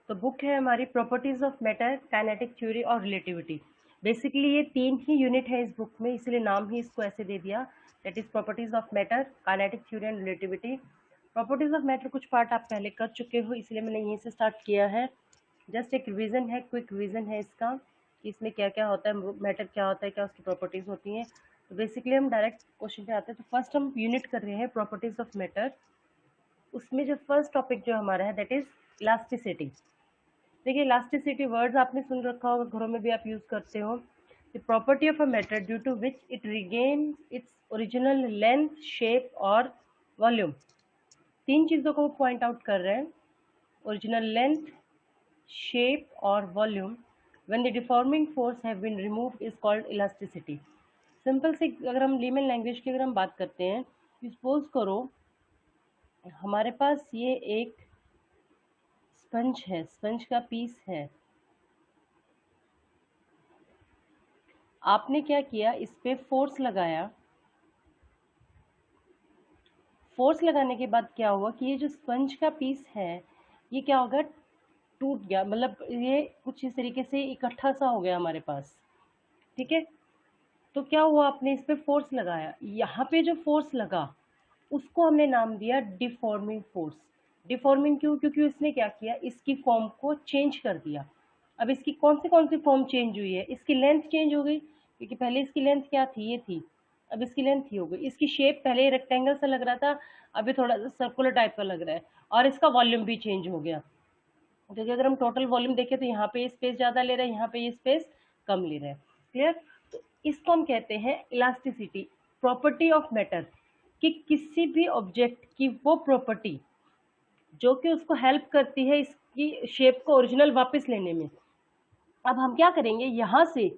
तो बुक है हमारी properties of matter, kinetic theory और रिलेटिविटी। बेसिकली ये तीन ही यूनिट है इस बुक में, इसीलिए नाम ही इसको ऐसे दे दिया, that is properties of matter, kinetic theory and relativity. Properties of matter कुछ पार्ट आप पहले कर चुके हो, इसलिए मैंने यहीं से स्टार्ट किया है। जस्ट एक रिवीजन है, क्विक रिवीजन है इसका कि इसमें क्या क्या होता है, मैटर क्या होता है, क्या उसकी प्रॉपर्टीज होती हैं। तो बेसिकली हम डायरेक्ट क्वेश्चन पे आते हैं। तो फर्स्ट हम यूनिट कर रहे हैं प्रॉपर्टीज ऑफ मैटर। उसमें जो फर्स्ट टॉपिक जो हमारा है दैट इज इलास्टिसिटी। देखिए इलास्टिसिटी वर्ड्स आपने सुन रखा होगा, घरों में भी आप यूज करते हो। The property of a matter due to which it regains its original length, shape और वॉल्यूम। तीन चीजों को पॉइंट आउट कर रहे हैं, ओरिजिनल लेंथ, shape और volume when the deforming force have been removed is called elasticity। Simple सी अगर हम लीमन लैंग्वेज की अगर हम बात करते हैं, सपोज करो हमारे पास ये एक स्पंज है, स्पंज का पीस है। आपने क्या किया, इस पे फोर्स लगाया। फोर्स लगाने के बाद क्या हुआ कि ये जो स्पंज का पीस है ये क्या होगा, टूट गया, मतलब ये कुछ इस तरीके से इकट्ठा सा हो गया हमारे पास। ठीक है, तो क्या हुआ, आपने इस पे फोर्स लगाया, यहाँ पे जो फोर्स लगा उसको हमने नाम दिया डिफॉर्मिंग फोर्स। डिफॉर्मिंग क्यों, क्योंकि उसने क्या किया, इसकी फॉर्म को चेंज कर दिया। अब इसकी कौन सी फॉर्म चेंज हुई है, इसकी लेंथ चेंज हो गई, क्योंकि पहले इसकी लेंथ क्या थी, ये थी, अब इसकी लेंथ ही हो गई। इसकी शेप पहले रेक्टेंगल सा लग रहा था, अभी थोड़ा सा सर्कुलर टाइप का लग रहा है, और इसका वॉल्यूम भी चेंज हो गया। क्योंकि अगर हम टोटल वॉल्यूम देखें तो यहाँ पे ये स्पेस ज़्यादा ले रहा है, यहाँ पे ये स्पेस कम ले रहा है। क्लियर। तो इसको हम कहते हैं इलास्टिसिटी, प्रॉपर्टी ऑफ मैटर, कि किसी भी ऑब्जेक्ट की वो प्रॉपर्टी जो कि उसको हेल्प करती है इसकी शेप को ओरिजिनल वापस लेने में। अब हम क्या करेंगे, यहाँ से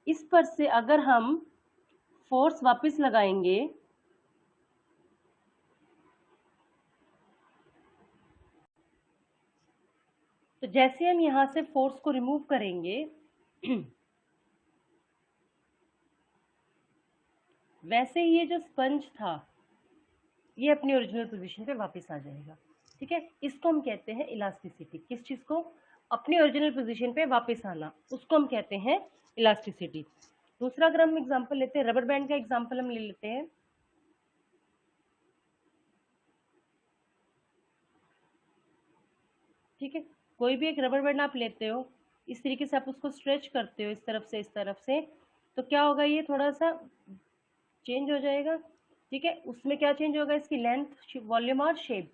इस पर से अगर हम फोर्स वापस लगाएंगे, तो जैसे हम यहाँ से फोर्स को रिमूव करेंगे वैसे ही ये जो स्पंज था ये अपनी ओरिजिनल पोजीशन पे वापस आ जाएगा। ठीक है, इसको हम कहते हैं इलास्टिसिटी। किस चीज को, अपनी ओरिजिनल पोजीशन पे वापस आना, उसको हम कहते हैं इलास्टिसिटी। दूसरा अगर हम एग्जांपल लेते हैं, रबर बैंड का एग्जांपल हम ले लेते हैं। ठीक है, कोई भी एक रबर बैंड आप लेते हो, इस तरीके से आप उसको स्ट्रेच करते हो इस तरफ से इस तरफ से, तो क्या होगा, ये थोड़ा सा चेंज हो जाएगा। ठीक है, उसमें क्या चेंज होगा, इसकी लेंथ, वॉल्यूम और शेप।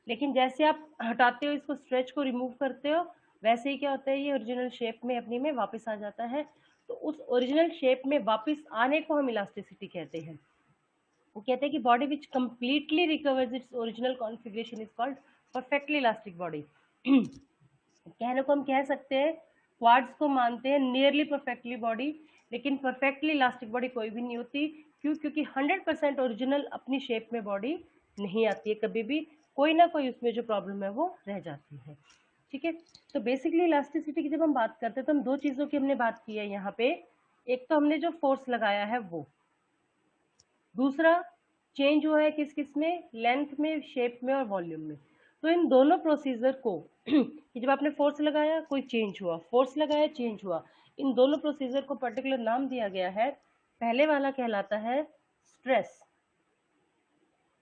लेकिन जैसे आप हटाते हो इसको, स्ट्रेच को रिमूव करते हो, वैसे ही क्या होता है, ये ओरिजिनल शेप में अपनी में वापस आ जाता है। तो उस ओरिजिनल शेप में वापस आने को हम इलास्टिसिटी कहते हैं। वो कहते हैं कि body which completely recovers its original configuration is called perfectly elastic body. कहने को हम कह सकते हैं, क्वाड्स को मानते हैं नियरली परफेक्टली बॉडी, लेकिन परफेक्टली इलास्टिक बॉडी कोई भी नहीं होती। क्यों, क्योंकि 100% ओरिजिनल अपनी शेप में बॉडी नहीं आती है, कभी भी कोई ना कोई उसमें जो प्रॉब्लम है वो रह जाती है। ठीक है, तो बेसिकली इलास्टिसिटी की जब हम बात करते हैं तो हम दो चीज़ों की हमने बात की है यहाँ पे। एक तो हमने जो फोर्स लगाया है वो, दूसरा चेंज हुआ है किस किस में, लेंथ में, शेप में और वॉल्यूम में। तो इन दोनों प्रोसीजर को कि जब आपने फोर्स लगाया कोई चेंज हुआ, फोर्स लगाया चेंज हुआ, इन दोनों प्रोसीजर को पर्टिकुलर नाम दिया गया है। पहले वाला कहलाता है स्ट्रेस।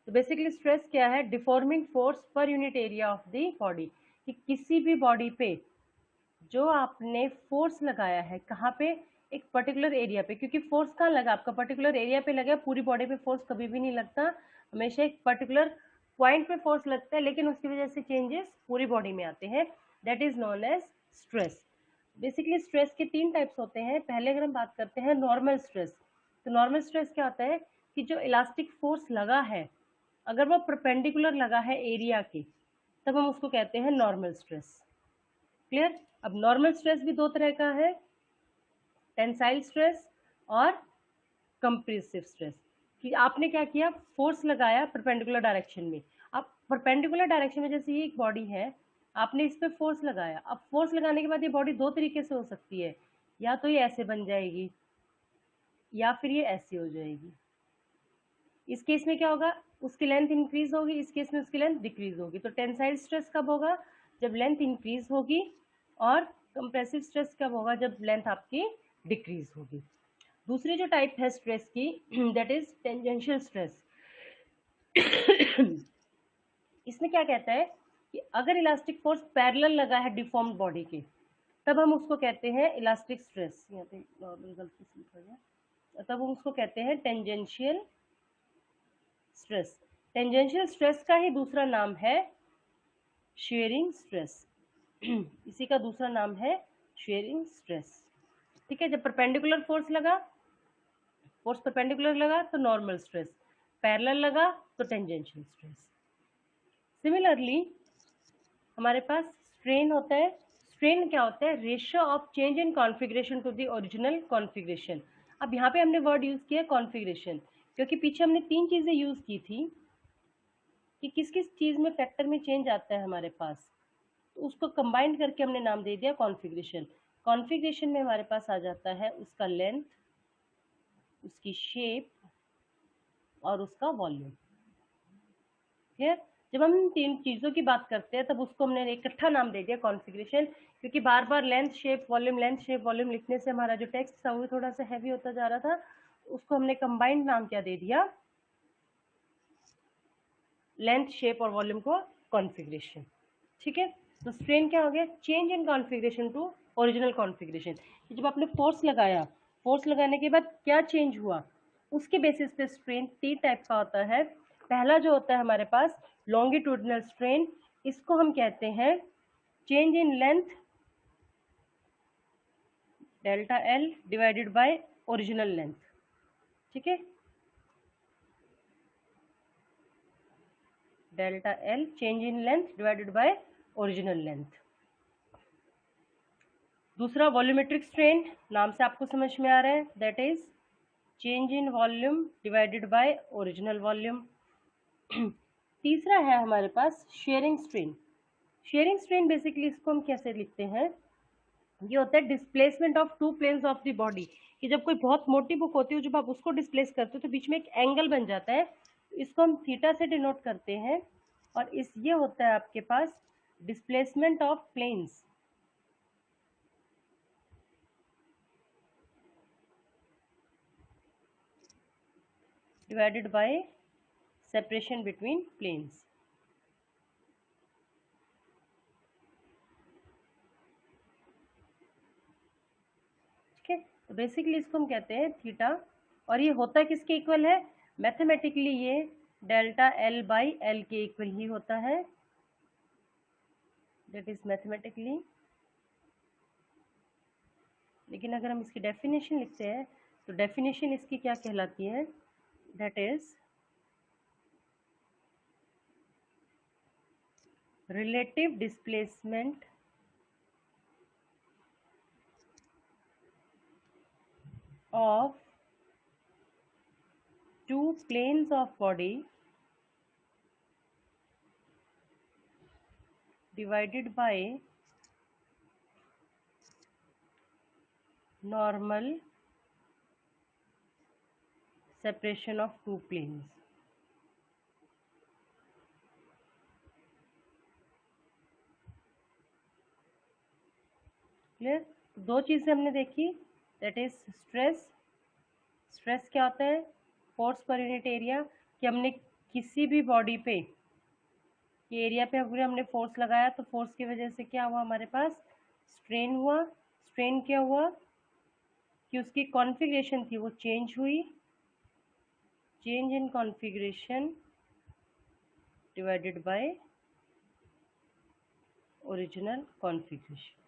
तो बेसिकली स्ट्रेस क्या है, deforming force per unit area of the body, कि किसी भी बॉडी पे जो आपने फोर्स लगाया है, कहाँ पे, एक पर्टिकुलर एरिया पे। क्योंकि फोर्स कहाँ लगा, आपका पर्टिकुलर एरिया पे लगा, पूरी बॉडी पे फोर्स कभी भी नहीं लगता, हमेशा एक पर्टिकुलर पॉइंट पे फोर्स लगता है, लेकिन उसकी वजह से चेंजेस पूरी बॉडी में आते हैं, that is known as stress. Basically stress के तीन टाइप्स होते हैं। पहले अगर हम बात करते हैं नॉर्मल स्ट्रेस, तो नॉर्मल स्ट्रेस क्या होता है कि जो इलास्टिक फोर्स लगा है अगर वो परपेंडिकुलर लगा है एरिया के, तब हम उसको कहते हैं नॉर्मल स्ट्रेस। क्लियर। अब नॉर्मल स्ट्रेस भी दो तरह का है, टेंसाइल स्ट्रेस और कंप्रेसिव स्ट्रेस। कि आपने क्या किया, फोर्स लगाया परपेंडिकुलर डायरेक्शन में। अब परपेंडिकुलर डायरेक्शन में जैसे ये एक बॉडी है, आपने इस पे फोर्स लगाया। अब फोर्स लगाने के बाद ये बॉडी दो तरीके से हो सकती है, या तो ये ऐसे बन जाएगी या फिर ये ऐसी हो जाएगी। इस केस में क्या होगा, उसकी लेंथ इंक्रीज होगी, इस केस में उसकी लेंथ डिक्रीज होगी। तो टेंसाइल स्ट्रेस कब होगा, जब लेंथ इंक्रीज होगी, और कंप्रेसिव स्ट्रेस कब होगा, जब लेंथ आपकी डिक्रीज होगी। दूसरी जो टाइप है स्ट्रेस की, दैट इज टेंजेंशियल स्ट्रेस। इसमें क्या कहता है कि अगर इलास्टिक फोर्स पैरेलल लगा है डिफॉर्म्ड बॉडी के, तब हम उसको कहते हैं इलास्टिक स्ट्रेस। यहाँ पे नॉर्मल गलती से लिखा गया, तब हम उसको कहते हैं टेंजेंशियल स्ट्रेस। टेंजेंशियल स्ट्रेस का ही दूसरा नाम है शेयरिंग स्ट्रेस। इसी का दूसरा नाम है शेयरिंग स्ट्रेस। ठीक है, जब परपेंडिकुलर फोर्स लगा, फोर्स परपेंडिकुलर लगा तो नॉर्मल स्ट्रेस, पैरेलल लगा तो टेंजेंशियल स्ट्रेस। सिमिलरली हमारे पास स्ट्रेन होता है। स्ट्रेन क्या होता है, ratio of change in configuration to the original configuration. अब यहाँ पे हमने वर्ड यूज़ किया कॉन्फ़िगरेशन, क्योंकि पीछे हमने 3 चीज़ें यूज़ की थी कि किस किस चीज़ में फैक्टर में चेंज आता है हमारे पास, तो उसको कंबाइन करके हमने नाम दे दिया कॉन्फ़िगरेशन। कॉन्फ़िगरेशन में हमारे पास आ जाता है उसका लेंथ, उसकी शेप और उसका वॉल्यूम। क्लियर? जब हम इन 3 चीज़ों की बात करते हैं तब उसको हमने इकट्ठा नाम दे दिया कॉन्फ़िगरेशन, क्योंकि बार बार लेंथ शेप वॉल्यूम लिखने से हमारा जो टेक्स्ट था वो थोड़ा सा हैवी होता जा रहा था। उसको हमने कंबाइंड नाम क्या दे दिया, लेंथ शेप और वॉल्यूम को कॉन्फ़िगरेशन। ठीक है, तो स्ट्रेन क्या हो गया, change in configuration to original configuration. जब आपने फोर्स लगाया, फोर्स लगाने के बाद क्या चेंज हुआ, उसके बेसिस पे स्ट्रेन 3 टाइप का होता है। पहला जो होता है हमारे पास लॉन्गिट्यूडिनल स्ट्रेन, इसको हम कहते हैं change in length delta L divided by original length. ठीक है, delta L change in length divided by original length. दूसरा वॉल्यूमेट्रिक स्ट्रेन, नाम से आपको समझ में आ रहा है, that is change in volume divided by original volume. तीसरा है हमारे पास shearing strain. Shearing strain basically इसको हम कैसे लिखते हैं, ये होता है displacement of two planes of the body. कि जब कोई बहुत मोटी बुक होती है, जब आप उसको डिस्प्लेस करते हो तो बीच में एक एंगल बन जाता है, इसको हम थीटा से डिनोट करते हैं। और इस ये होता है आपके पास displacement of planes divided by separation between planes. ठीक है, तो बेसिकली इसको हम कहते हैं थीटा। और ये होता किसके इक्वल है, मैथमेटिकली ये डेल्टा एल बाई एल के इक्वल ही होता है, दैट इज मैथमेटिकली। लेकिन अगर हम इसकी डेफिनेशन लिखते हैं तो डेफिनेशन इसकी क्या कहलाती है, that is relative displacement of two planes of body divided by normal separation of two planes। Clear? दो चीज़ें हमने देखी, दैट इज स्ट्रेस। स्ट्रेस क्या होता है, फोर्स पर यूनिट एरिया। कि हमने किसी भी बॉडी पे ये एरिया पे अगर हमने फोर्स लगाया तो फोर्स की वजह से क्या हुआ, हमारे पास स्ट्रेन हुआ। स्ट्रेन क्या हुआ कि उसकी कॉन्फ़िगरेशन थी वो चेंज हुई, change in configuration divided by original configuration.